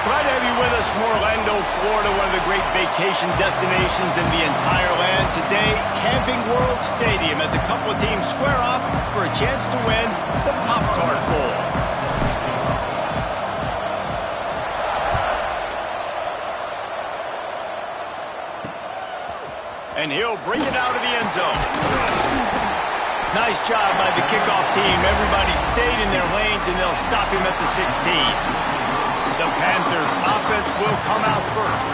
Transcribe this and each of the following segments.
Glad to have you with us from Orlando, Florida, one of the great vacation destinations in the entire land. Today, Camping World Stadium as a couple of teams square off for a chance to win the Pop-Tart Bowl. And he'll bring it out of the end zone. Nice job by the kickoff team. Everybody stayed in their lanes, and they'll stop him at the 16. The Panthers offense will come out first.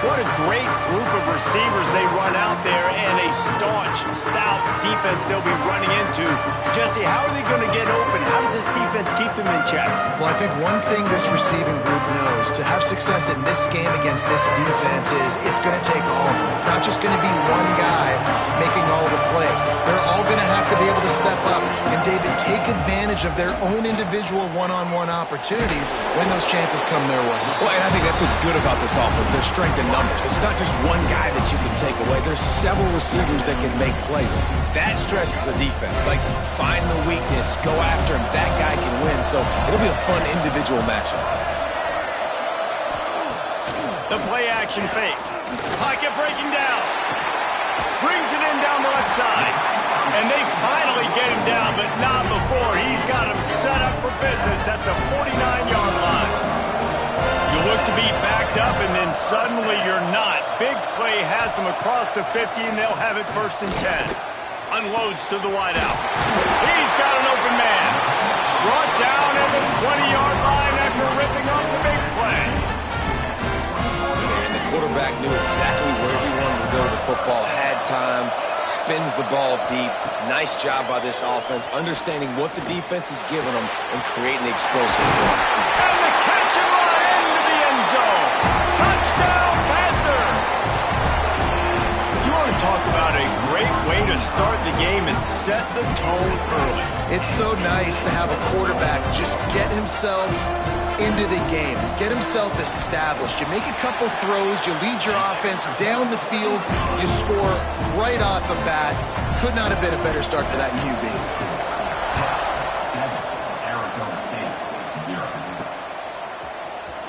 What a great group of receivers they run out there, and a staunch, stout defense they'll be running into. Jesse, how are they going to get open? How does this defense keep them in check? Well, I think one thing this receiving group knows, to have success in this game against this defense is it's going to take all of them. It's not just going to be one guy making all the plays. They're all going to have to be able to step up and, David, take advantage of their own individual one-on-one opportunities when those chances come their way. Well, and I think that's what's good about this offense, their strength in numbers. It's not just one guy that you can take away. There's several receivers that can make plays. That stresses the defense. Like, find the weakness, go after him. That guy can win. So it'll be a fun individual matchup. The play action fake. Pocket breaking down. Brings it in down the left side. And they finally get him down, but not before. He's got him set up for business at the 49-yard line. You look to be backed up, and then suddenly you're not. Big play has them across the 50, and they'll have it 1st and 10. Unloads to the wideout. He's got an open man. Brought down at the 20-yard line after ripping off the big play. And the quarterback knew exactly where he wanted to go with the football, had time, spins the ball deep. Nice job by this offense, understanding what the defense is giving them and creating the explosive play. And the catch and run into the end zone. Touchdown, Panthers! You want to talk about a great way to start the game and set the tone early. It's so nice to have a quarterback just get himself into the game, get himself established. You make a couple throws, you lead your offense down the field, you score right off the bat. Could not have been a better start for that QB.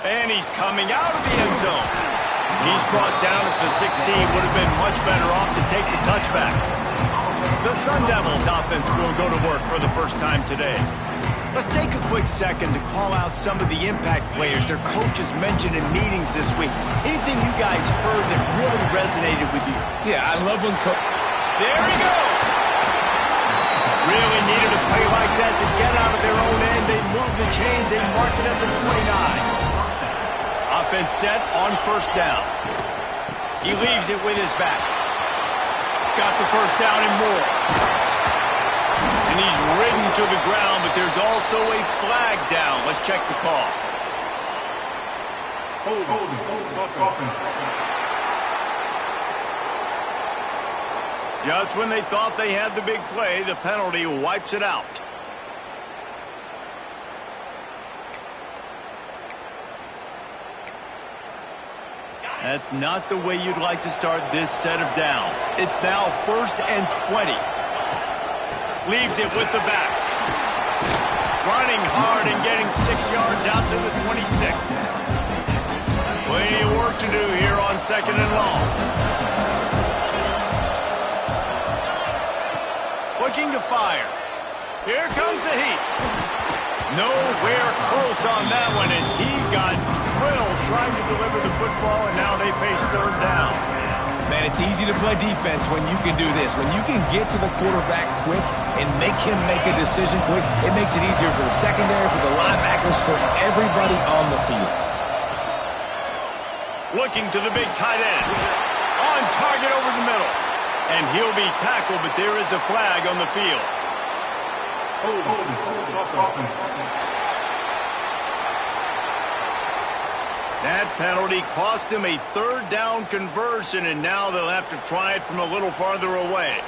And he's coming out of the end zone. He's brought down at the 16. Would have been much better off to take the touchback. The Sun Devils offense will go to work for the first time today. Let's take a quick second to call out some of the impact players their coaches mentioned in meetings this week. Anything you guys heard that really resonated with you? Yeah, I love when There he goes! Really needed a play like that to get out of their own end. They move the chains, they mark it at the 29. Offense set on 1st down. He leaves it with his back. Got the 1st down and more. And he's ridden to the ground, but there's also a flag down. Let's check the call. Just when they thought they had the big play, the penalty wipes it out. That's not the way you'd like to start this set of downs. It's now 1st and 20. Leaves it with the back. Running hard and getting 6 yards out to the 26. Plenty of work to do here on 2nd and long. Looking to fire. Here comes the heat. Nowhere close on that one as he got drilled trying to deliver the football, and now they face 3rd down. Man, it's easy to play defense when you can do this. When you can get to the quarterback quick and make him make a decision quick, it makes it easier for the secondary, for the linebackers, for everybody on the field. Looking to the big tight end. On target over the middle. And he'll be tackled, but there is a flag on the field. That penalty cost them a 3rd down conversion, and now they'll have to try it from a little farther away.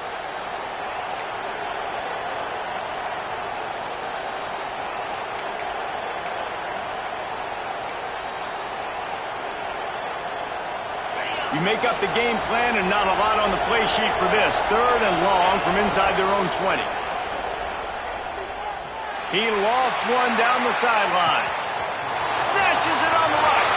You make up the game plan and not a lot on the play sheet for this. 3rd and long from inside their own 20. He lofts one down the sideline. Snatches it on the right.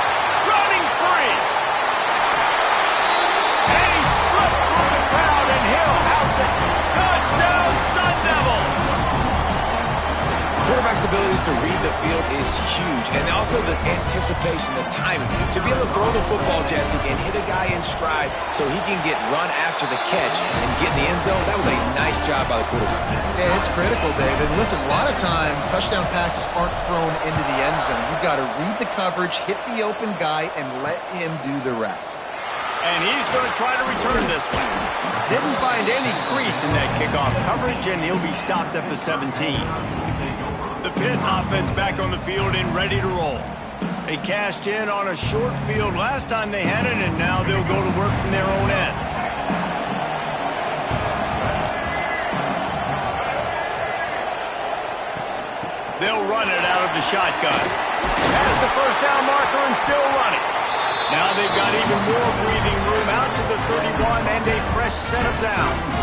quarterback's abilities to read the field is huge, and also the anticipation, the timing. To be able to throw the football, Jesse, and hit a guy in stride so he can get run after the catch and get in the end zone, that was a nice job by the quarterback. Yeah, it's critical, David. Listen, a lot of times touchdown passes aren't thrown into the end zone. You've got to read the coverage, hit the open guy, and let him do the rest. And he's going to try to return this one. Didn't find any crease in that kickoff coverage, and he'll be stopped at the 17. The Pitt offense back on the field and ready to roll. They cashed in on a short field last time they had it, and now they'll go to work from their own end. They'll run it out of the shotgun. Past the first down marker and still running. Now they've got even more breathing room out to the 31 and a fresh set of downs.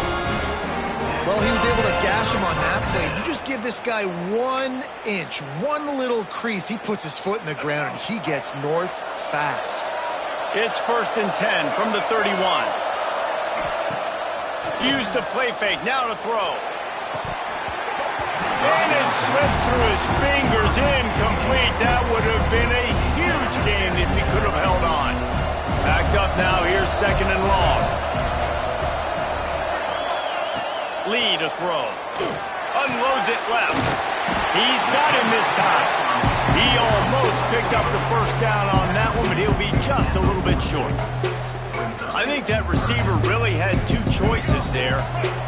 Well, he was able to gash him on that play. You just give this guy 1 inch, one little crease, he puts his foot in the ground, and he gets north fast. It's 1st and 10 from the 31. Use the play fake, now to throw. And it slips through his fingers, incomplete. That would have been a huge game if he could have held on. Backed up now, here's 2nd and long. Lee to throw. Unloads it left. He's got him this time. He almost picked up the first down on that one, but he'll be just a little bit short. I think that receiver really had 2 choices there.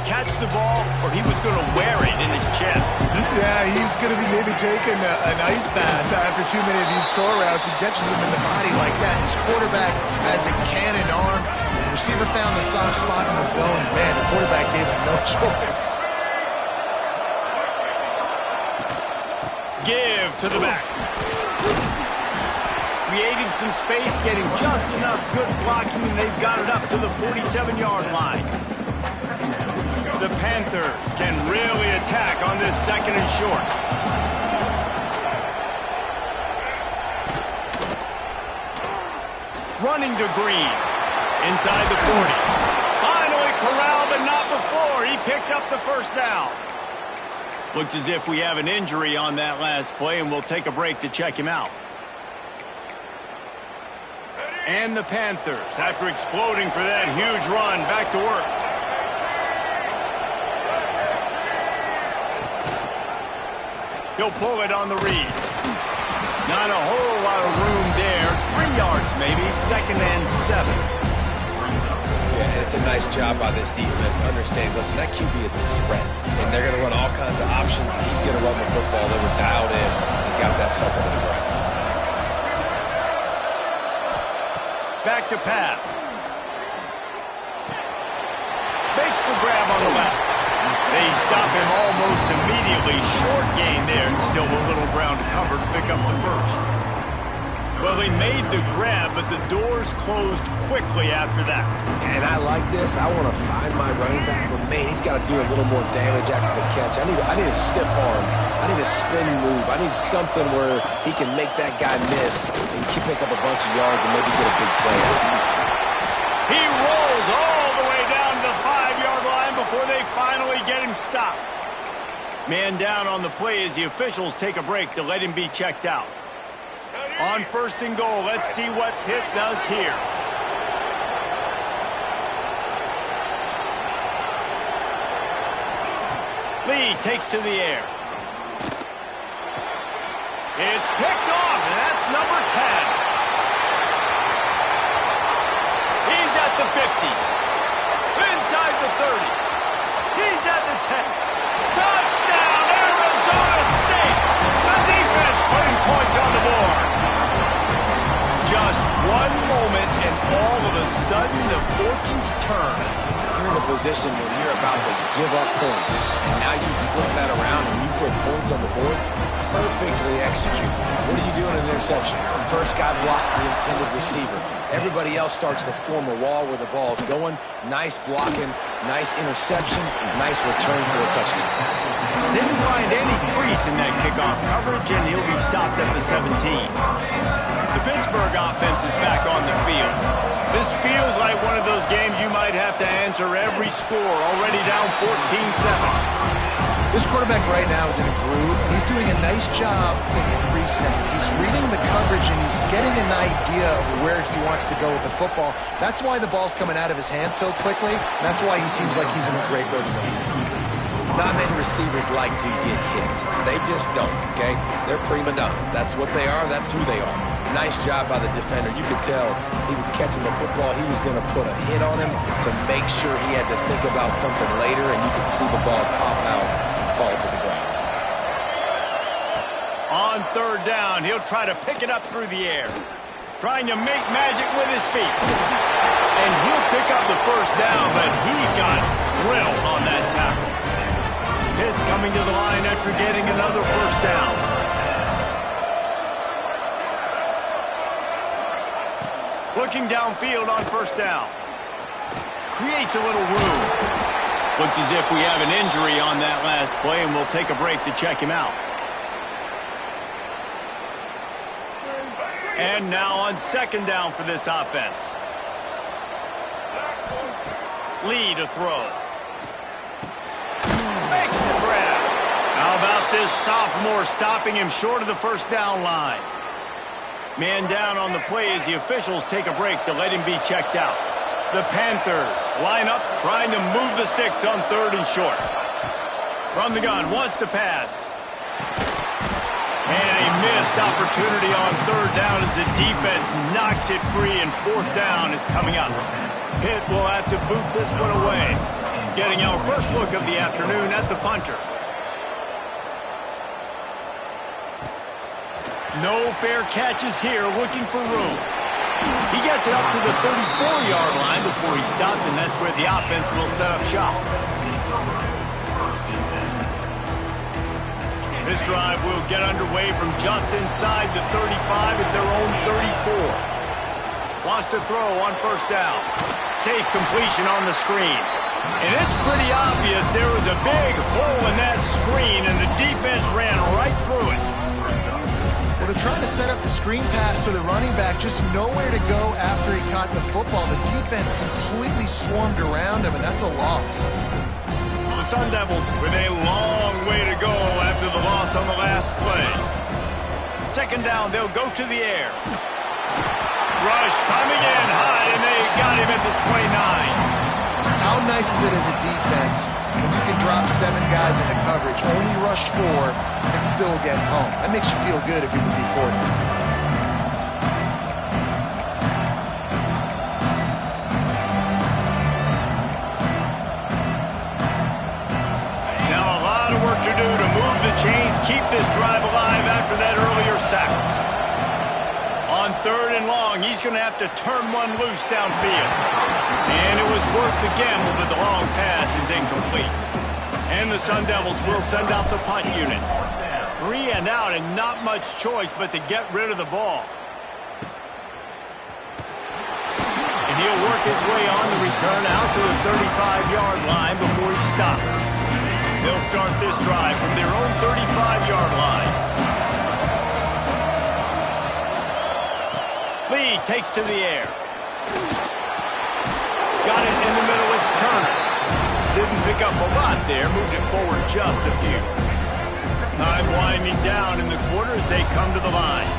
Catch the ball, or he was going to wear it in his chest. Yeah, he's going to be maybe taking an ice bath after too many of these core routes. He catches them in the body like that. This quarterback has a cannon arm. The receiver found the soft spot in the zone, and man, the quarterback gave him no choice. Give to the back. Creating some space, getting just enough good blocking, and they've got it up to the 47-yard line. The Panthers can really attack on this 2nd and short. Running to Green. Inside the 40. Finally corralled, but not before. He picks up the first down. Looks as if we have an injury on that last play, and we'll take a break to check him out. And the Panthers, after exploding for that huge run, back to work. He'll pull it on the read. Not a whole lot of room there. 3 yards maybe, 2nd and 7. Yeah, and it's a nice job by this defense. Understand, listen, that QB is a threat, and they're going to run all kinds of options. He's going to run the football. They were dialed in and got that sucker to the ground. Back to pass. Makes the grab on the left. They stop him almost immediately. Short gain there, and still a little ground to cover to pick up the first. Well, he made the grab, but the doors closed quickly after that. And I like this. I want to find my running back, but man, he's got to do a little more damage after the catch. I need a stiff arm. I need a spin move. I need something where he can make that guy miss and pick up a bunch of yards and maybe get a big play out. He rolls all the way down to the 5-yard line before they finally get him stopped. Man down on the play as the officials take a break to let him be checked out. On 1st and goal, let's see what Pitt does here. Lee takes to the air. It's picked off, and that's number 10. He's at the 50. Inside the 30. He's at the 10. Touchdown, Arizona State! The defense putting points on the board. Just one moment, and all of a sudden, the fortunes turn. You're in a position where you're about to give up points, and now you flip that around and you put points on the board. Perfectly executed. What do you do in an interception? First guy blocks the intended receiver. Everybody else starts to form a wall where the ball's going. Nice blocking, nice interception, nice return for the touchdown. Didn't find any crease in that kickoff coverage, and he'll be stopped at the 17. The Pittsburgh offense is back on the field. This feels like one of those games you might have to answer every score, already down 14-7. This quarterback right now is in a groove, and he's doing a nice job in pre-snap. He's reading the coverage, and he's getting an idea of where he wants to go with the football. That's why the ball's coming out of his hands so quickly, and that's why he seems like he's in a great rhythm. Not many receivers like to get hit. They just don't, okay? They're prima donnas. That's what they are. That's who they are. Nice job by the defender. You could tell he was catching the football. He was going to put a hit on him to make sure he had to think about something later, and you could see the ball pop out and fall to the ground. On third down, he'll try to pick it up through the air. Trying to make magic with his feet. And he'll pick up the first down, but he got drilled on that tackle. Pitt coming to the line after getting another first down. Looking downfield on first down. Creates a little room. Looks as if we have an injury on that last play, and we'll take a break to check him out. And now on second down for this offense. Lee to throw. Makes the grab. How about this sophomore stopping him short of the first down line? Man down on the play as the officials take a break to let him be checked out. The Panthers line up trying to move the sticks on third and short. From the gun, wants to pass. And a missed opportunity on third down as the defense knocks it free, and fourth down is coming up. Pitt will have to boot this one away. Getting our first look of the afternoon at the punter. No fair catches here, looking for room. He gets it up to the 34-yard line before he stopped, and that's where the offense will set up shop. This drive will get underway from just inside the 35 at their own 34. Wants to throw on first down. Safe completion on the screen. And it's pretty obvious there was a big hole in that screen, and the defense ran right through it. Well, they're trying to set up the screen pass to the running back, just nowhere to go after he caught the football. The defense completely swarmed around him, and that's a loss. The Sun Devils with a long way to go after the loss on the last play. Second down, they'll go to the air. Rush coming in high, and they got him at the 29. How nice is it as a defense when you can drop 7 guys into coverage, only rush 4, and still get home? That makes you feel good if you're the D coordinator. Now a lot of work to do to move the chains, keep this drive alive after that earlier sack. On third and long, he's going to have to turn one loose downfield. And it was worth the gamble, but the long pass is incomplete. And the Sun Devils will send out the punt unit. 3 and out, and not much choice but to get rid of the ball. And he'll work his way on the return out to the 35-yard line before he stopped. They'll start this drive from their own 35-yard line. Lee takes to the air. Got it in the middle, it's Turner. Didn't pick up a lot there, moved it forward just a few. Time winding down in the quarter as they come to the line.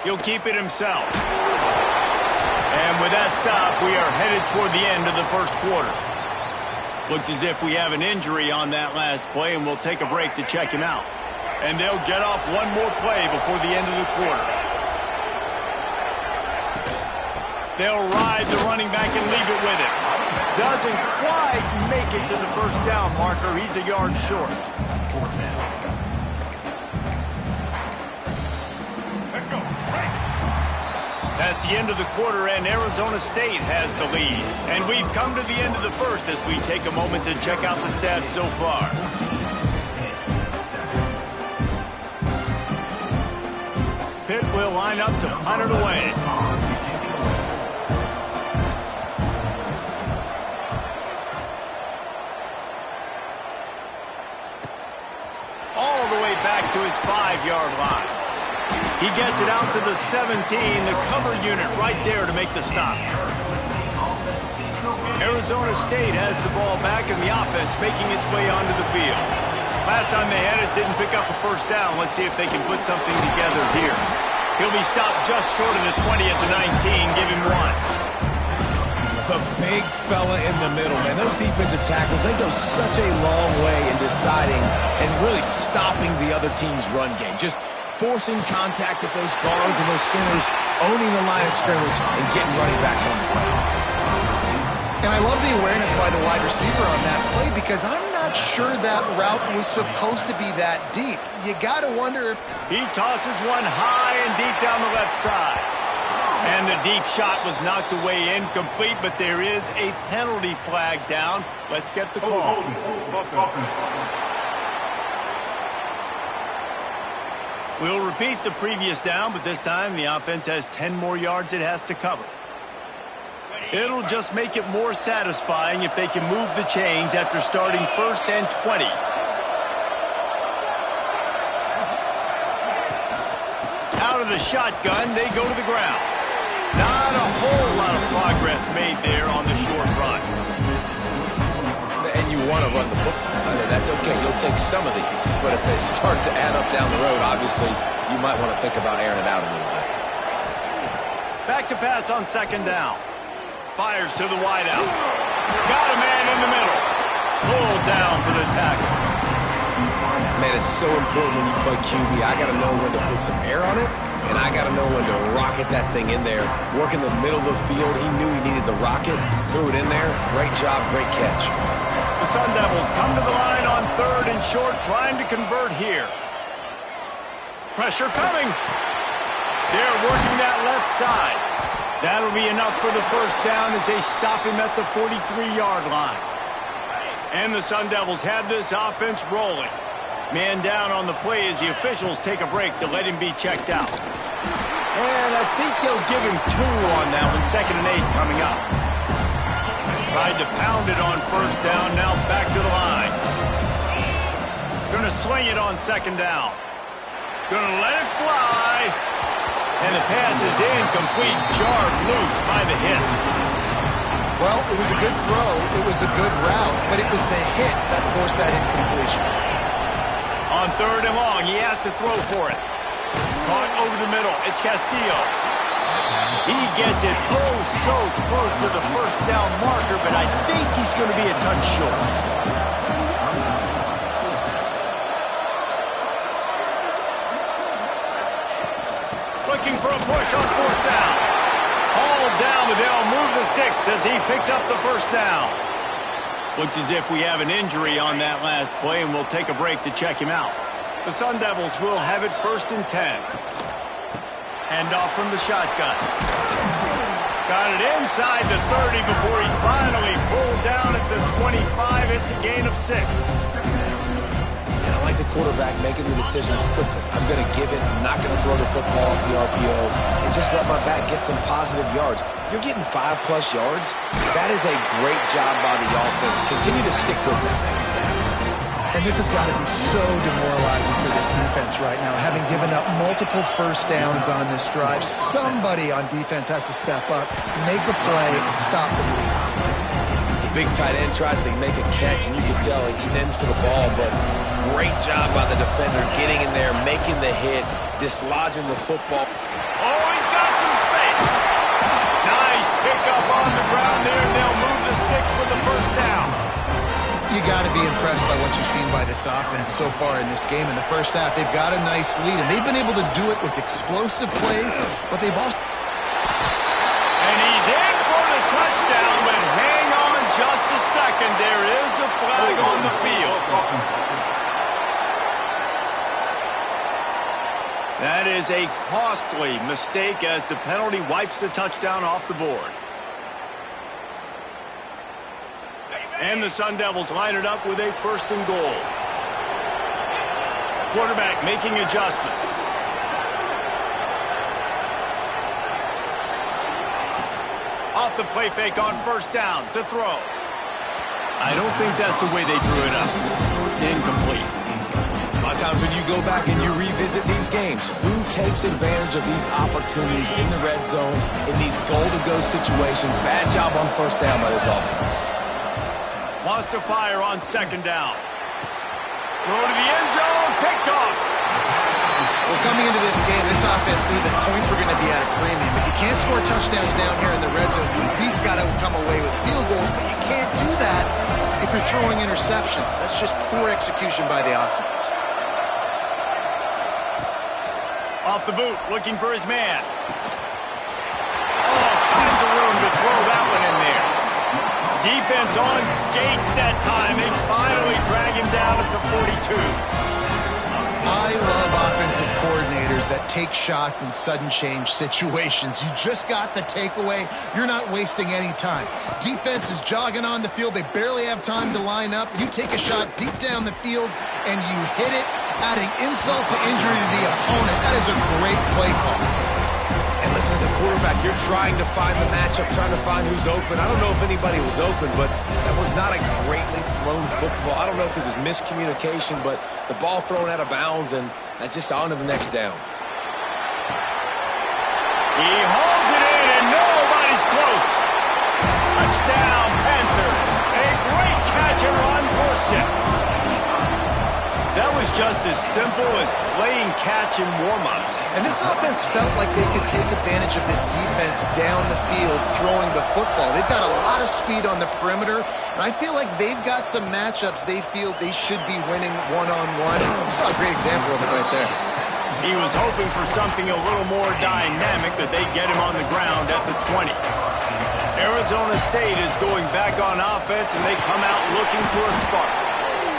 He'll keep it himself. And with that stop, we are headed toward the end of the first quarter. Looks as if we have an injury on that last play, and we'll take a break to check him out. And they'll get off one more play before the end of the quarter. They'll ride the running back and leave it with him. Doesn't quite make it to the first down marker. He's a yard short. Let's go. That's the end of the quarter, and Arizona State has the lead. And we've come to the end of the first as we take a moment to check out the stats so far. Pitt will line up to punt it away. All the way back to his 5-yard line. He gets it out to the 17, the cover unit right there to make the stop. Arizona State has the ball back and the offense making its way onto the field. Last time they had it, didn't pick up a first down. Let's see if they can put something together here. He'll be stopped just short of the 20 at the 19. Give him one. The big fella in the middle, man. Those defensive tackles, they go such a long way in deciding and really stopping the other team's run game. Just forcing contact with those guards and those centers, owning the line of scrimmage, and getting running backs on the ground. And I love the awareness by the wide receiver on that play because I'm not sure that route was supposed to be that deep. You got to wonder if... He tosses one high and deep down the left side. And the deep shot was knocked away incomplete, but there is a penalty flag down. Let's get the call. We'll repeat the previous down, but this time the offense has 10 more yards it has to cover. It'll just make it more satisfying if they can move the chains after starting 1st and 20. Out of the shotgun, they go to the ground. Not a whole lot of progress made there on the short run. And you want to run the football. That's okay. You'll take some of these. But if they start to add up down the road, obviously, you might want to think about airing it out a little bit. Back to pass on 2nd down. Fires to the wideout. Got a man in the middle. Pulled down for the tackle. Man, it's so important when you play QB. I got to know when to put some air on it. And I got to know when to rocket that thing in there. Work in the middle of the field. He knew he needed the rocket. Threw it in there. Great job, great catch. The Sun Devils come to the line on 3rd and short, trying to convert here. Pressure coming. They're working that left side. That'll be enough for the first down as they stop him at the 43-yard line. And the Sun Devils have this offense rolling. Man down on the play as the officials take a break to let him be checked out. And I think they'll give him 2 on that one. 2nd and 8 coming up. Tried to pound it on 1st down, now back to the line. Gonna swing it on 2nd down. Gonna let it fly. And the pass is incomplete, jarred loose by the hit. Well, it was a good throw. It was a good route, but it was the hit that forced that incompletion. On 3rd and long, he has to throw for it. Caught over the middle. It's Castillo. He gets it so close to the first down marker, but I think he's going to be a touch short. Looking for a push on 4th down. Hauled down, but they'll move the sticks as he picks up the first down. Looks as if we have an injury on that last play, and we'll take a break to check him out. The Sun Devils will have it 1st and 10. Hand off from the shotgun. Got it inside the 30 before he's finally pulled down at the 25. It's a gain of 6. And I like the quarterback making the decision quickly. I'm going to give it. I'm not going to throw the football off the RPO and just let my back get some positive yards. You're getting 5+ yards. That is a great job by the offense. Continue to stick with that. And this has got to be so demoralizing for this defense right now. Having given up multiple first downs on this drive, somebody on defense has to step up, make a play, and stop the bleed. The big tight end tries to make a catch, and you can tell he extends for the ball, but great job by the defender getting in there, making the hit, dislodging the football. Oh, he's got some space. Nice pickup on the ground there, and they'll move the sticks for the first down. You got to be impressed by what you've seen by this offense so far in this game. In the first half, they've got a nice lead, and they've been able to do it with explosive plays, but they've also... And he's in for the touchdown, but hang on just a second. There is a flag on the field. That is a costly mistake as the penalty wipes the touchdown off the board. And the Sun Devils line it up with a 1st and goal. Quarterback making adjustments. Off the play fake on 1st down to throw. I don't think that's the way they drew it up. Incomplete. A times when you go back and you revisit these games, who takes advantage of these opportunities in the red zone, in these goal-to-go situations? Bad job on first down by this offense. Wants to fire on second down. Throw to the end zone, picked off. Well, coming into this game, this offense knew that points were going to be at a premium. If you can't score touchdowns down here in the red zone, you at least got to come away with field goals, but you can't do that if you're throwing interceptions. That's just poor execution by the offense. Off the boot, looking for his man. All kinds of room to throw that one in there. Defense on skates that time. They finally drag him down at the 42. I love offensive coordinators that take shots in sudden change situations. You just got the takeaway. You're not wasting any time. Defense is jogging on the field. They barely have time to line up. You take a shot deep down the field, and you hit it, adding insult to injury to the opponent. That is a great play call. And listen, as a quarterback, you're trying to find the matchup, trying to find who's open. I don't know if anybody was open, but that was not a greatly thrown football. I don't know if it was miscommunication, but the ball thrown out of bounds, and just on to the next down. He holds it in, and nobody's close. Touchdown, Panthers. A great catch and run for 6. That was just as simple as playing catch in warm-ups. And this offense felt like they could take advantage of this defense down the field throwing the football. They've got a lot of speed on the perimeter, and I feel like they've got some matchups they feel they should be winning one-on-one. You saw a great example of it right there. He was hoping for something a little more dynamic, that they'd get him on the ground at the 20. Arizona State is going back on offense, and they come out looking for a spark.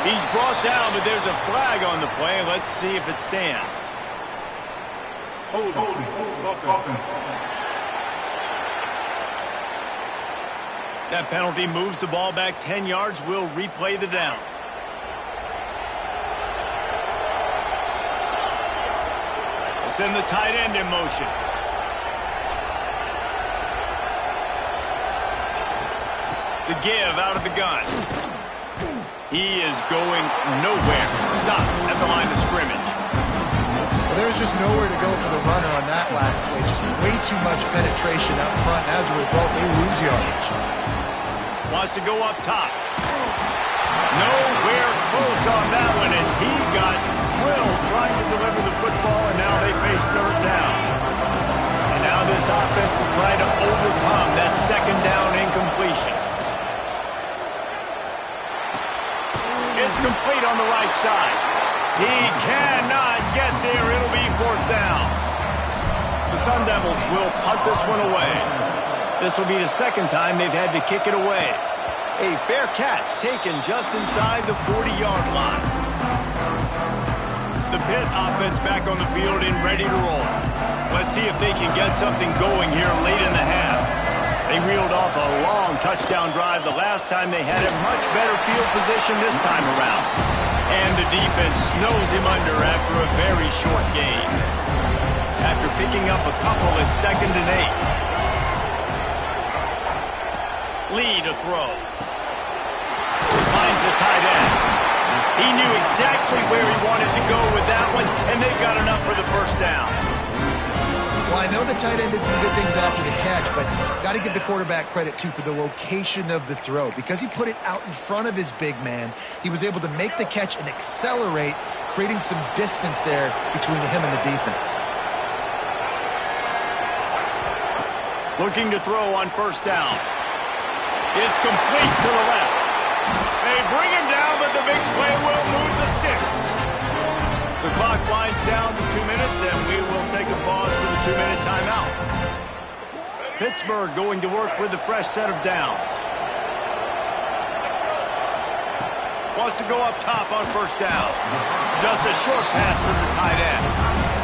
He's brought down, but there's a flag on the play. Let's see if it stands. Hold on. That penalty moves the ball back 10 yards. We'll replay the down. Let's send the tight end in motion. The give out of the gun. He is going nowhere. Stop at the line of scrimmage. Well, there was just nowhere to go for the runner on that last play. Just way too much penetration up front. As a result, they lose yardage. Wants to go up top. Nowhere close on that one as he got drilled trying to deliver the football, and now they face third down. And now this offense will try to overcome that second down incompletion. It's complete on the right side. He cannot get there. It'll be fourth down. The Sun Devils will punt this one away. This will be the second time they've had to kick it away. A fair catch taken just inside the 40-yard line. The Pitt offense back on the field and ready to roll. Let's see if they can get something going here late in the half. They reeled off a long touchdown drive the last time. They had a much better field position this time around. And the defense snows him under after a very short gain. After picking up a couple at 2nd and 8. Lee to throw. Finds the tight end. He knew exactly where he wanted to go with that one, and they've got enough for the first down. Well, I know the tight end did some good things after the catch, but got to give the quarterback credit, too, for the location of the throw. Because he put it out in front of his big man, he was able to make the catch and accelerate, creating some distance there between him and the defense. Looking to throw on first down. It's complete to the left. They bring him down, but the big play will move the sticks. The clock winds down to 2 minutes, and we will take a pause for the 2-minute timeout. Pittsburgh going to work with a fresh set of downs. Wants to go up top on first down. Just a short pass to the tight end.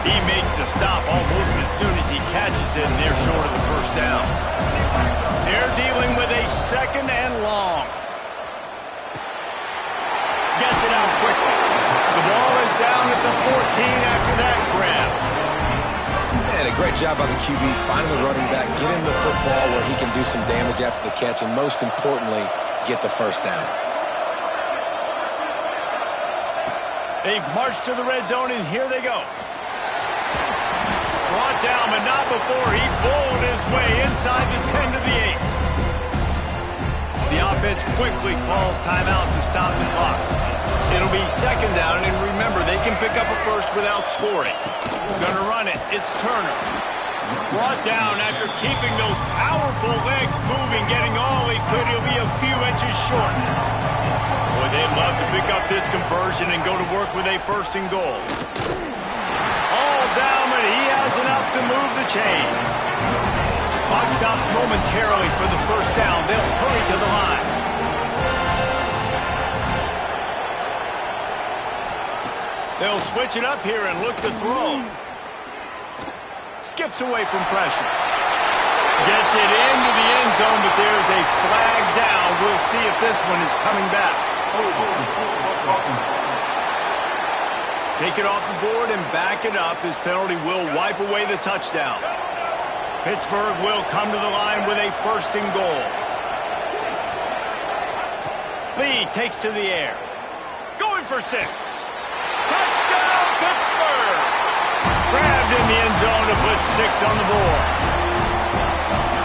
He makes the stop almost as soon as he catches it, and they're short of the first down. They're dealing with a 2nd and long. Gets it out quickly. The ball is down at the 14 after that grab. And a great job by the QB finding the running back, get him the football where he can do some damage after the catch, and most importantly, get the first down. They've marched to the red zone, and here they go. Brought down, but not before he bowled his way inside the 10 to the 8. The offense quickly calls timeout to stop the clock. It'll be second down, and remember, they can pick up a first without scoring. Gonna run it. It's Turner. Brought down after keeping those powerful legs moving, getting all he could. He'll be a few inches short. Boy, they'd love to pick up this conversion and go to work with a first and goal. All down, but he has enough to move the chains. Clock stops momentarily for the first down. They'll hurry to the line. They'll switch it up here and look to throw. Skips away from pressure. Gets it into the end zone, but there's a flag down. We'll see if this one is coming back. Take it off the board and back it up. This penalty will wipe away the touchdown. Pittsburgh will come to the line with a first and goal. Lee takes to the air. Going for 6. Touchdown, Pittsburgh! Grabbed in the end zone to put 6 on the board.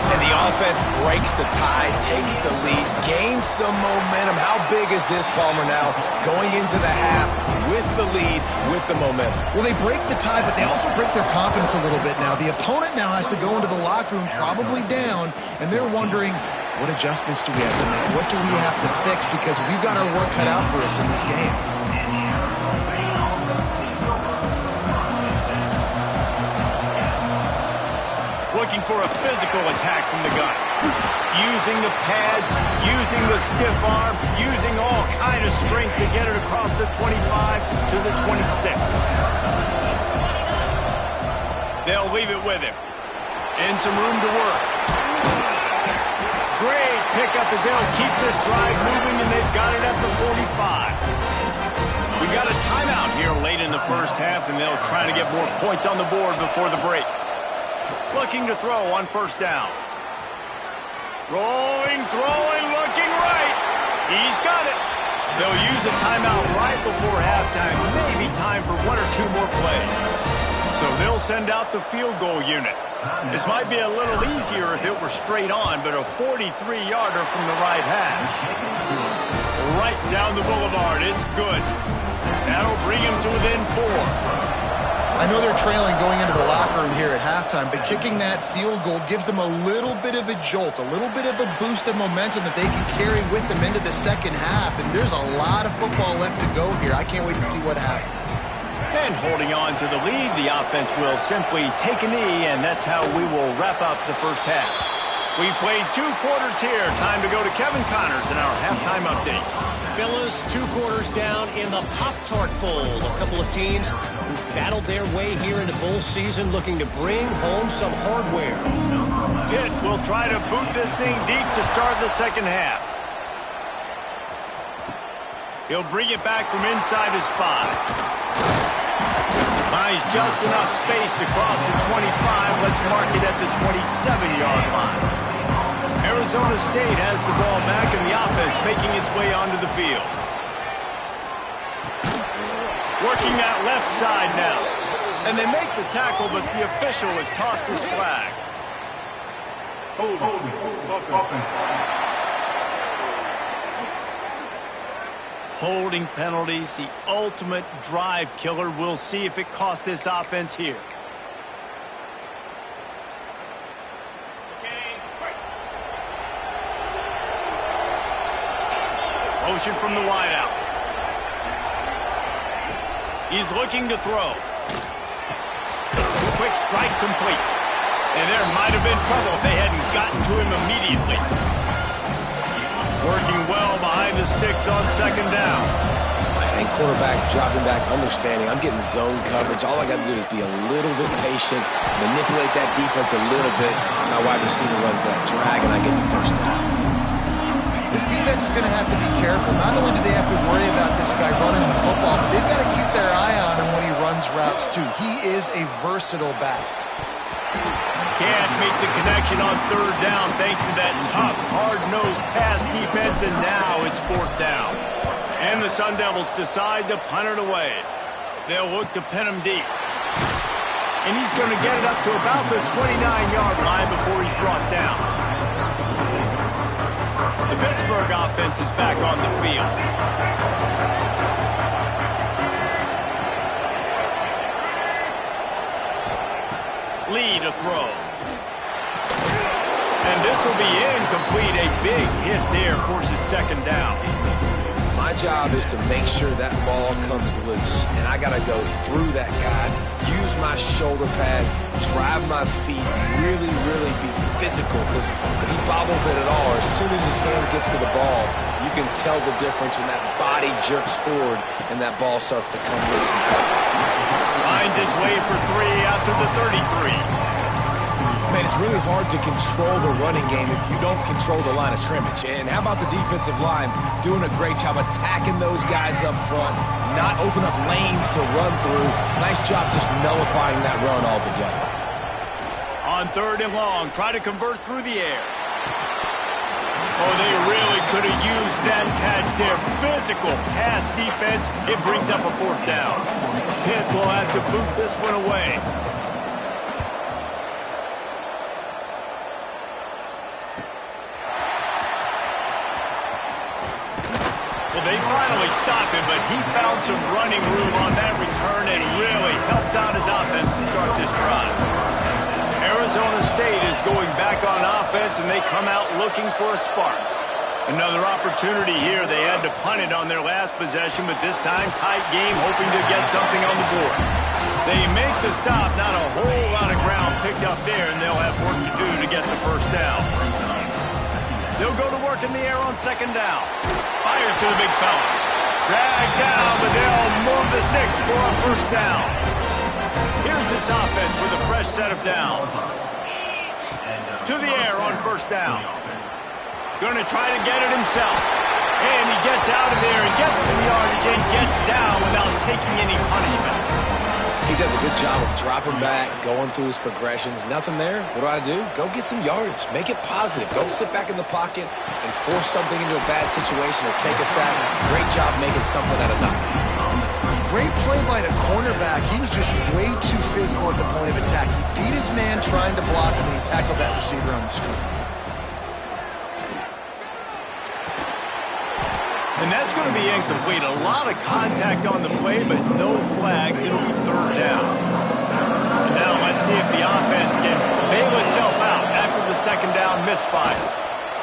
And the offense breaks the tie, takes the lead, gains some momentum. How big is this, Palmer, now? Going into the half with the lead, with the momentum. Well, they break the tie, but they also break their confidence a little bit now. The opponent now has to go into the locker room probably down, and they're wondering, what adjustments do we have to make? What do we have to fix? Because we've got our work cut out for us in this game. Looking for a physical attack from the gun. Using the pads, using the stiff arm, using all kind of strength to get it across the 25 to the 26. They'll leave it with him. And some room to work. Great pickup as they'll keep this drive moving, and they've got it at the 45. We got a timeout here late in the first half, and they'll try to get more points on the board before the break. Looking to throw on first down. Rolling, throwing, looking right. He's got it. They'll use a timeout right before halftime. Maybe time for 1 or 2 more plays. So they'll send out the field goal unit. This might be a little easier if it were straight on, but a 43-yarder from the right hash. Right down the boulevard. It's good. That'll bring him to within 4. I know they're trailing going into the locker room here at halftime, but kicking that field goal gives them a little bit of a jolt, a little bit of a boost of momentum that they can carry with them into the second half. And there's a lot of football left to go here. I can't wait to see what happens. And holding on to the lead, the offense will simply take a knee, and that's how we will wrap up the first half. We've played 2 quarters here. Time to go to Kevin Connors in our halftime update. Fellas, 2 quarters down in the Pop-Tart Bowl. A couple of teams who battled their way here into bowl season looking to bring home some hardware. Pitt will try to boot this thing deep to start the second half. He'll bring it back from inside his 5. Buys just enough space to cross the 25. Let's mark it at the 27-yard line. Arizona State has the ball back, and the offense making its way onto the field. Working that left side now. And they make the tackle, but the official has tossed his flag. Holding penalties, the ultimate drive killer. We'll see if it costs this offense here. Motion from the wideout. He's looking to throw. Quick strike complete. And there might have been trouble if they hadn't gotten to him immediately. Working well behind the sticks on second down. And quarterback dropping back, understanding I'm getting zone coverage. All I got to do is be a little bit patient, manipulate that defense a little bit. My wide receiver runs that drag, and I get the first down. This defense is going to have to be careful. Not only do they have to worry about this guy running the football, but they've got to keep their eye on him when he runs routes, too. He is a versatile back. Can't make the connection on third down thanks to that tough, hard-nosed pass defense, and now it's fourth down. And the Sun Devils decide to punt it away. They'll look to pin him deep. And he's going to get it up to about the 29-yard line before he's brought down. The Pittsburgh offense is back on the field. Lee to throw. And this will be incomplete. A big hit there forces second down. My job is to make sure that ball comes loose, and I got to go through that guy, use my shoulder pad, drive my feet, really, really be physical, because if he bobbles it at all, or as soon as his hand gets to the ball, you can tell the difference when that body jerks forward and that ball starts to come loose and cut. Finds his way for 3 out to the 33. Man, it's really hard to control the running game if you don't control the line of scrimmage. And how about the defensive line doing a great job attacking those guys up front, not open up lanes to run through. Nice job just nullifying that run altogether. On 3rd and long, try to convert through the air. Oh, they really could have used that catch there. Physical pass defense. It brings up a 4th down. Pitt will have to boot this one away. They finally stop him, but he found some running room on that return and really helps out his offense to start this drive. Arizona State is going back on offense, and they come out looking for a spark. Another opportunity here. They had to punt it on their last possession, but this time tight game, hoping to get something on the board. They make the stop, not a whole lot of ground picked up there, and they'll have work to do to get the first down. They'll go to work in the air on 2nd down. Fires to the big fella. Dragged down, but they'll move the sticks for a 1st down. Here's this offense with a fresh set of downs. To the air on 1st down. Going to try to get it himself. And he gets out of there and gets some yardage and gets down without taking any punishment. He does a good job of dropping back, going through his progressions. Nothing there. What do? Go get some yardage. Make it positive. Don't sit back in the pocket and force something into a bad situation or take a sack. Great job making something out of nothing. Great play by the cornerback. He was just way too physical at the point of attack. He beat his man trying to block him, and he tackled that receiver on the street. And that's going to be incomplete. A lot of contact on the play, but no flags. It'll be 3rd down. And now let's see if the offense can bail itself out after the 2nd down misfire.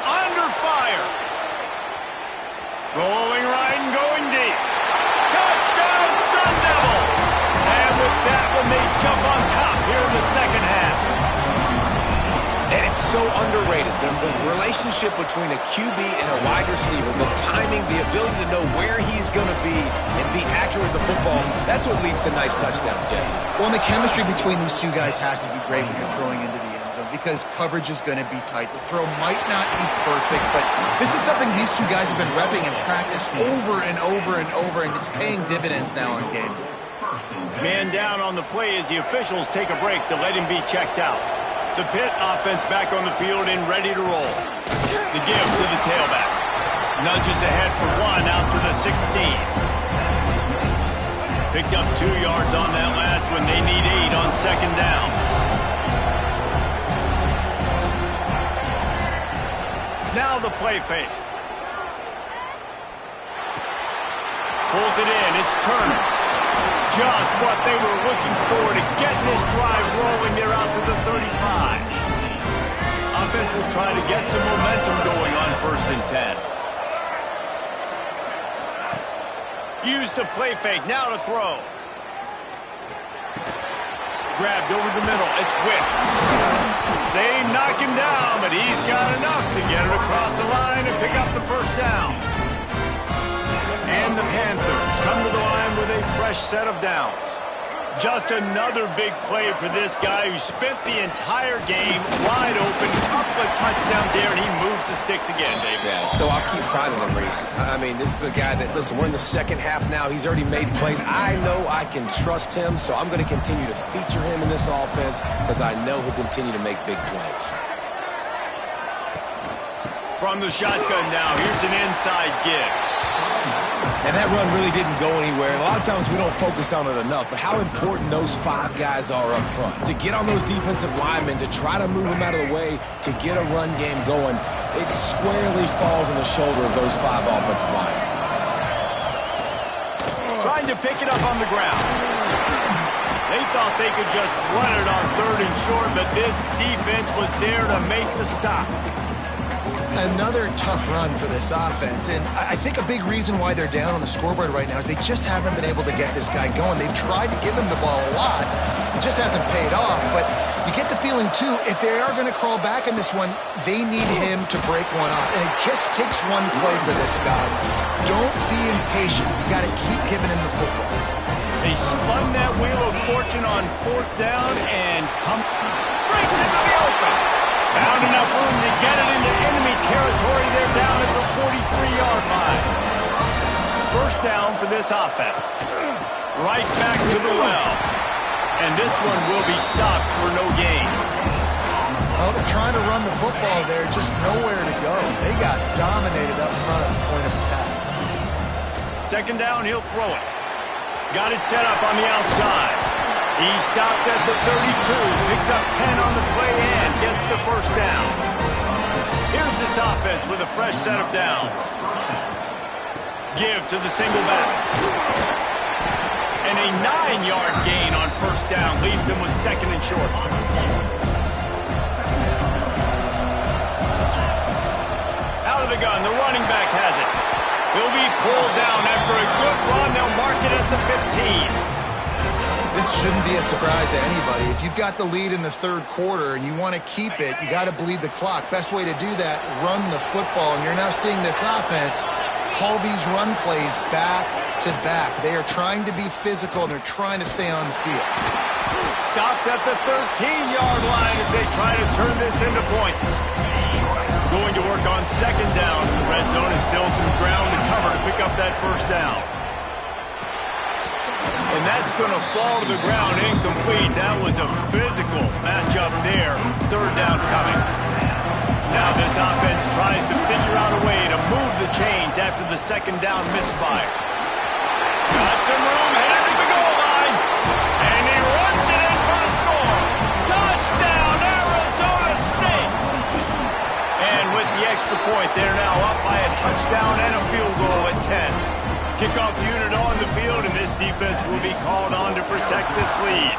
Under fire. Rolling right and going deep. Touchdown, Sun Devils! And with that one, they jump on top here in the 2nd half. And it's so underrated. The relationship between a QB and a wide receiver, the timing, the ability to know where he's going to be and be accurate with the football, that's what leads to nice touchdowns, Jesse. Well, and the chemistry between these two guys has to be great when you're throwing into the end zone because coverage is going to be tight. The throw might not be perfect, but this is something these two guys have been repping in practice over and over and over, and it's paying dividends now on game day. Man down on the play as the officials take a break to let him be checked out. The Pitt offense back on the field and ready to roll. The give to the tailback. Nudges ahead for 1 out to the 16. Picked up 2 yards on that last one. They need 8 on 2nd down. Now the play fake. Pulls it in. It's Turner. Just what they were looking for to get this drive rolling. They're out to the 35. Offense will try to get some momentum going on 1st and 10. Use the play fake. Now to throw. Grabbed over the middle. It's Wicks. They knock him down, but he's got enough to get it across the line and pick up the 1st down. And the Panthers come to the line with a fresh set of downs. Just another big play for this guy who spent the entire game wide open. Couple of touchdowns there, and he moves the sticks again, Dave. Yeah, so I'll keep finding him, Reese. I mean, this is a guy that, listen, we're in the 2nd half now. He's already made plays. I know I can trust him, so I'm going to continue to feature him in this offense because I know he'll continue to make big plays. From the shotgun now, here's an inside give. And that run really didn't go anywhere. And a lot of times we don't focus on it enough, but how important those 5 guys are up front. To get on those defensive linemen, to try to move them out of the way, to get a run game going, it squarely falls on the shoulder of those 5 offensive linemen. Trying to pick it up on the ground. They thought they could just run it on 3rd and short, but this defense was there to make the stop. Another tough run for this offense, and I think a big reason why they're down on the scoreboard right now is they just haven't been able to get this guy going. They've tried to give him the ball a lot. It just hasn't paid off, but you get the feeling, too, if they are going to crawl back in this one, they need him to break one off, and it just takes one play for this guy. Don't be impatient. You got to keep giving him the football. They spun that wheel of fortune on 4th down and breaks into the open. Found enough room to get it into enemy territory. They're down at the 43-yard line. 1st down for this offense. Right back to the well. And this one will be stopped for no gain. Well, they're trying to run the football there, just nowhere to go. They got dominated up front at the point of attack. 2nd down, he'll throw it. Got it set up on the outside. He stopped at the 32, picks up 10 on the play and gets the 1st down. Here's this offense with a fresh set of downs. Give to the single back. And a 9-yard gain on 1st down leaves them with 2nd and short. Out of the gun, the running back has it. He'll be pulled down after a good run. They'll mark it at the 15. This shouldn't be a surprise to anybody. If you've got the lead in the 3rd quarter and you want to keep it, you got to bleed the clock. Best way to do that, run the football. And you're now seeing this offense call these run plays back to back. They are trying to be physical, and they're trying to stay on the field. Stopped at the 13-yard line as they try to turn this into points. Going to work on 2nd down. The red zone is still some ground to cover to pick up that 1st down. And that's going to fall to the ground incomplete. That was a physical matchup there. 3rd down coming. Now this offense tries to figure out a way to move the chains after the 2nd down misfire. Got some room, headed to the goal line. And he runs it in for the score. Touchdown, Arizona State. And with the extra point, they're now up by a touchdown and a field goal at 10. Kickoff unit on the field, and this defense will be called on to protect this lead.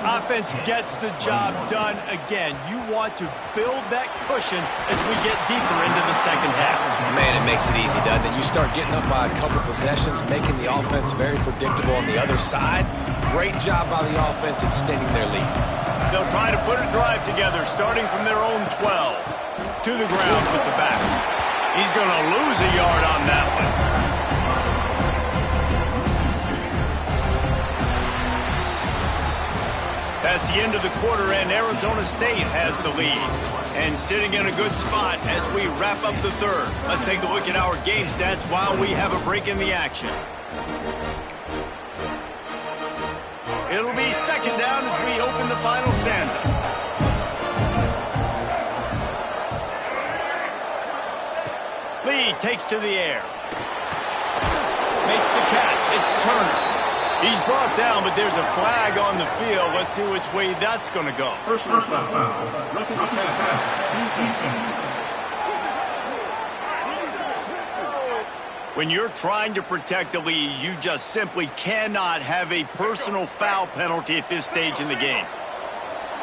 Offense gets the job done again. You want to build that cushion as we get deeper into the 2nd half. Man, it makes it easy, doesn't it? You start getting up by a couple possessions, making the offense very predictable on the other side. Great job by the offense extending their lead. They'll try to put a drive together, starting from their own 12. To the ground with the back. He's going to lose a yard on that one. That's the end of the quarter, and Arizona State has the lead. And sitting in a good spot as we wrap up the 3rd. Let's take a look at our game stats while we have a break in the action. It'll be 2nd down as we open the final stanza. Lee takes to the air. Makes the catch. It's Turner. He's brought down, but there's a flag on the field. Let's see which way that's going to go. Personal foul. Roughing the passer. When you're trying to protect the lead, you just simply cannot have a personal foul penalty at this stage in the game.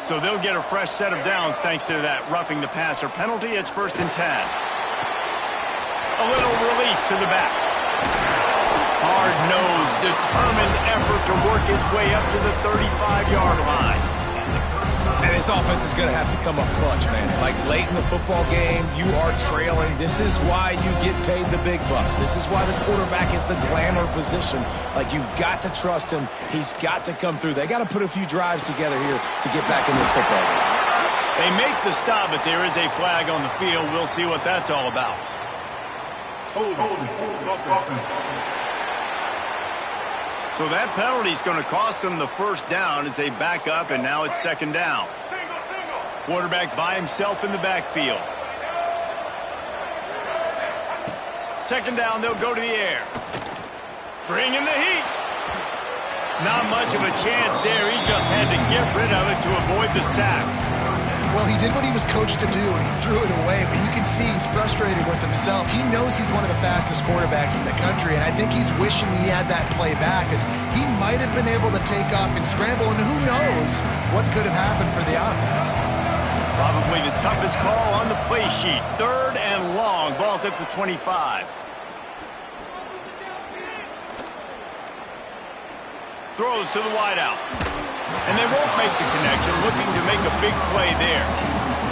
So they'll get a fresh set of downs thanks to that roughing the passer penalty. It's 1st and 10. A little release to the back. Hard-nosed, determined effort to work his way up to the 35-yard line. And this offense is going to have to come up clutch, man. Like late in the football game, you are trailing. This is why you get paid the big bucks. This is why the quarterback is the glamour position. Like, you've got to trust him. He's got to come through. They got to put a few drives together here to get back in this football game. They make the stop, but there is a flag on the field. We'll see what that's all about. Hold. So that penalty is going to cost them the 1st down as they back up, and now it's 2nd down. Quarterback by himself in the backfield. Second down, they'll go to the air. Bring in the heat. Not much of a chance there. He just had to get rid of it to avoid the sack. Well, he did what he was coached to do, and he threw it away, but you can see he's frustrated with himself. He knows he's one of the fastest quarterbacks in the country, and I think he's wishing he had that play back, as he might have been able to take off and scramble, and who knows what could have happened for the offense. Probably the toughest call on the play sheet. Third and long. Ball's at the 25. Throws to the wideout. And they won't make the connection, looking to make a big play there.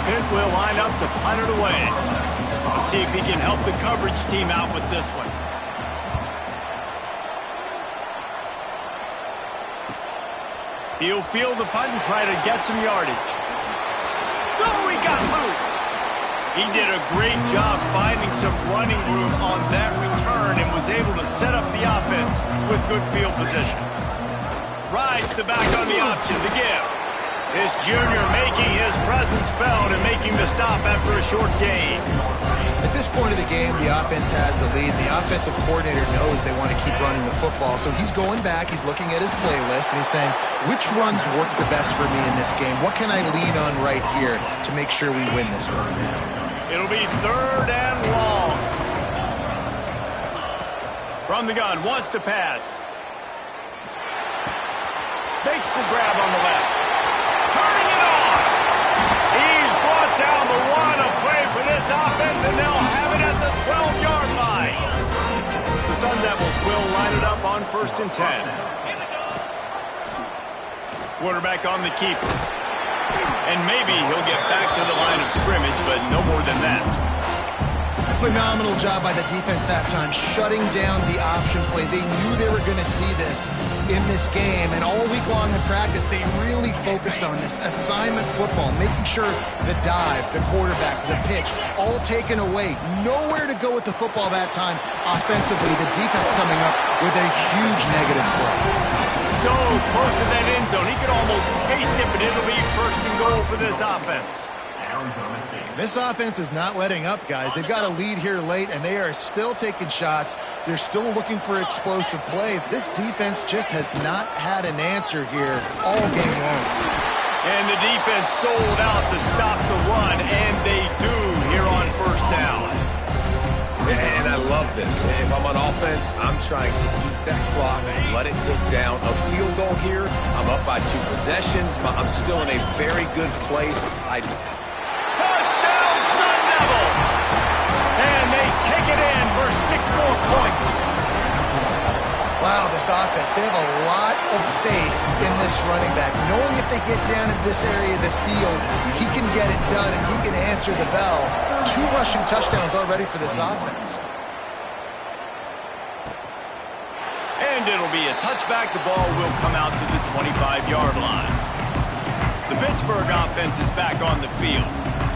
Pitt will line up to punt it away. Let's see if he can help the coverage team out with this one. He'll field the punt and try to get some yardage. Oh, he got loose. He did a great job finding some running room on that return and was able to set up the offense with good field position. Rides the back on the option, the give. This junior making his presence felt and making the stop after a short gain. At this point of the game, the offense has the lead. The offensive coordinator knows they want to keep running the football, so he's going back, he's looking at his playlist, and he's saying, which runs work the best for me in this game? What can I lean on right here to make sure we win this one? It'll be third and long. From the gun, wants to pass. Makes the grab on the left. Turning it on. He's brought down the one of play for this offense, and they'll have it at the 12-yard line. The Sun Devils will line it up on 1st and 10. Quarterback on the keeper. And maybe he'll get back to the line of scrimmage, but no more than that. Phenomenal job by the defense that time, shutting down the option play. They knew they were going to see this in this game, and all week long in practice, they really focused on this assignment football, making sure the dive, the quarterback, the pitch, all taken away. Nowhere to go with the football that time offensively. The defense coming up with a huge negative play. So close to that end zone, he could almost taste it, but it'll be 1st and goal for this offense. This offense is not letting up, guys. They've got a lead here late, and they are still taking shots. They're still looking for explosive plays. This defense just has not had an answer here all game long. And the defense sold out to stop the run, and they do here on 1st down. And I love this. If I'm on offense, I'm trying to eat that clock, let it tick down. A field goal here, I'm up by 2 possessions. I'm still in a very good place. Touchdown, Sun Devils! And they take it in for 6 more points. Wow, this offense, they have a lot of faith in this running back, knowing if they get down in this area of the field, he can get it done and he can answer the bell. 2 rushing touchdowns already for this offense. And it'll be a touchback. The ball will come out to the 25-yard line. The Pittsburgh offense is back on the field.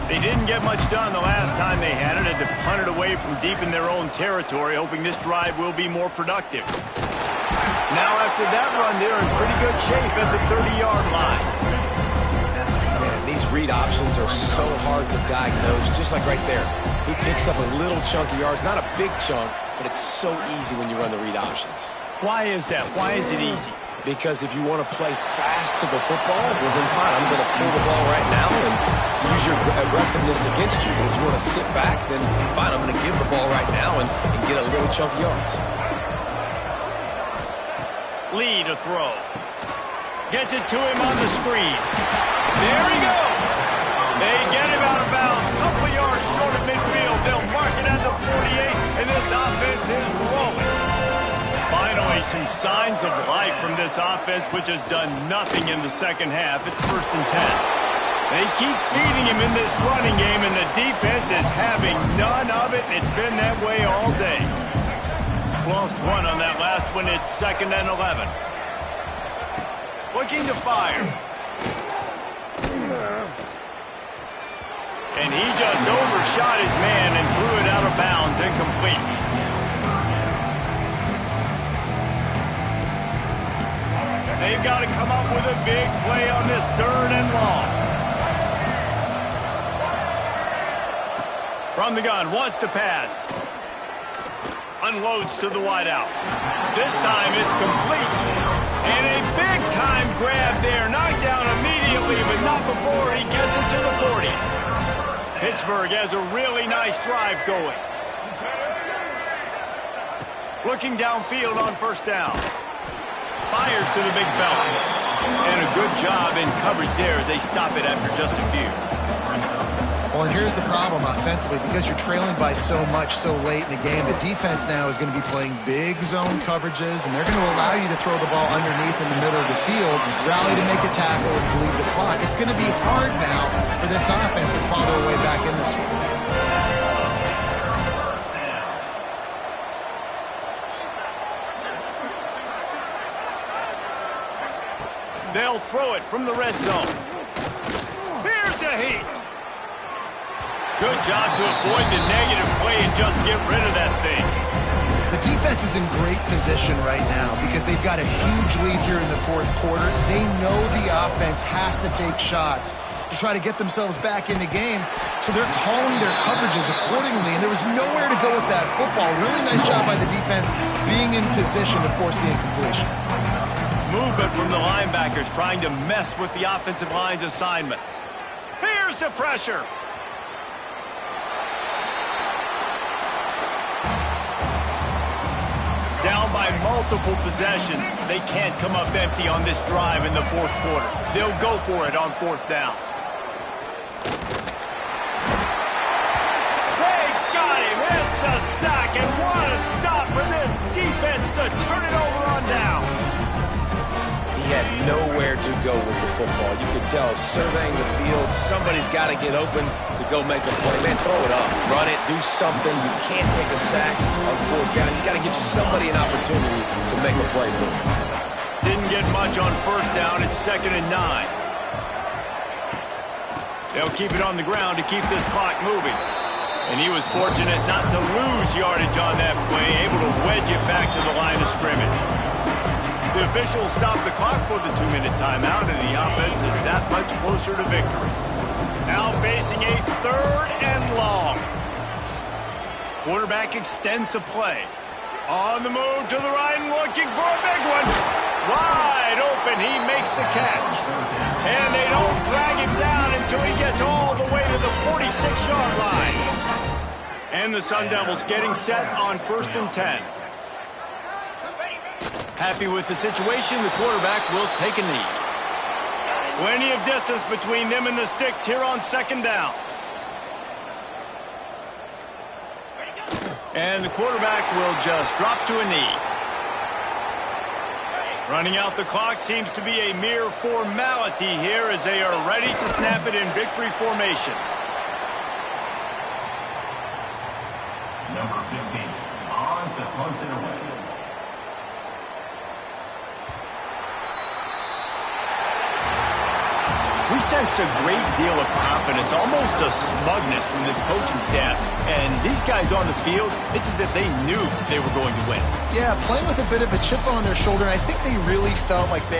They didn't get much done the last time they had it, and to punt it away from deep in their own territory, hoping this drive will be more productive. Now after that run, they're in pretty good shape at the 30-yard line. Man, these read options are so hard to diagnose, just like right there. He picks up a little chunk of yards, not a big chunk, but it's so easy when you run the read options. Why is that? Why is it easy? Because if you want to play fast to the football, well then fine, I'm going to pull the ball right now and to use your aggressiveness against you. But if you want to sit back, then fine, I'm going to give the ball right now and get a little chunk of yards. Lee to throw. Gets it to him on the screen. There he goes. They get him out of bounds. Couple of yards short of midfield. They'll mark it at the 48, and this offense is rolling. Finally, some signs of life from this offense, which has done nothing in the second half. It's 1st and 10. They keep feeding him in this running game, and the defense is having none of it, and it's been that way all day. Lost 1 on that last one. It's 2nd and 11. Looking to fire. And he just overshot his man and threw it out of bounds, incomplete. They've got to come up with a big play on this 3rd and long. From the gun, wants to pass. unloads to the wideout. This time it's complete. And a big-time grab there. Knocked down immediately, but not before he gets it to the 40. Pittsburgh has a really nice drive going. Looking downfield on first down. Fires to the big fella. And a good job in coverage there as they stop it after just a few. Well, and here's the problem offensively. Because you're trailing by so much so late in the game, the defense now is going to be playing big zone coverages, and they're going to allow you to throw the ball underneath in the middle of the field, rally to make a tackle, and bleed the clock. It's going to be hard now for this offense to claw their way back in this one. They'll throw it from the red zone. Here's a heat. Good job to avoid the negative play and just get rid of that thing. The defense is in great position right now because they've got a huge lead here in the fourth quarter. They know the offense has to take shots to try to get themselves back in the game, so they're calling their coverages accordingly, and there was nowhere to go with that football. Really nice job by the defense being in position to force the incompletion. Movement from the linebackers trying to mess with the offensive line's assignments. Here's the pressure. Down by multiple possessions. They can't come up empty on this drive in the fourth quarter. They'll go for it on fourth down. They got him. It's a sack, and what a stop for this defense to turn it over on downs. He had nowhere to go with the football. You could tell, surveying the field, somebody's got to get open to go make a play. Man, throw it up, run it, do something. You can't take a sack on fourth down. You got to give somebody an opportunity to make a play for you. Didn't get much on first down. It's 2nd and 9. They'll keep it on the ground to keep this clock moving. And he was fortunate not to lose yardage on that play, able to wedge it back to the line of scrimmage. The officials stopped the clock for the 2-minute timeout, and the offense is that much closer to victory. Now facing a 3rd and long. Quarterback extends the play. On the move to the right and looking for a big one. Wide open, he makes the catch. And they don't drag him down until he gets all the way to the 46-yard line. And the Sun Devils getting set on 1st and 10. Happy with the situation, the quarterback will take a knee. Plenty of distance between them and the sticks here on 2nd down. And the quarterback will just drop to a knee. Running out the clock seems to be a mere formality here as they are ready to snap it in victory formation. Number 15, onset punts it away. We sensed a great deal of confidence, almost a smugness from this coaching staff. And these guys on the field, it's as if they knew they were going to win. Yeah, playing with a bit of a chip on their shoulder, and I think they really felt like they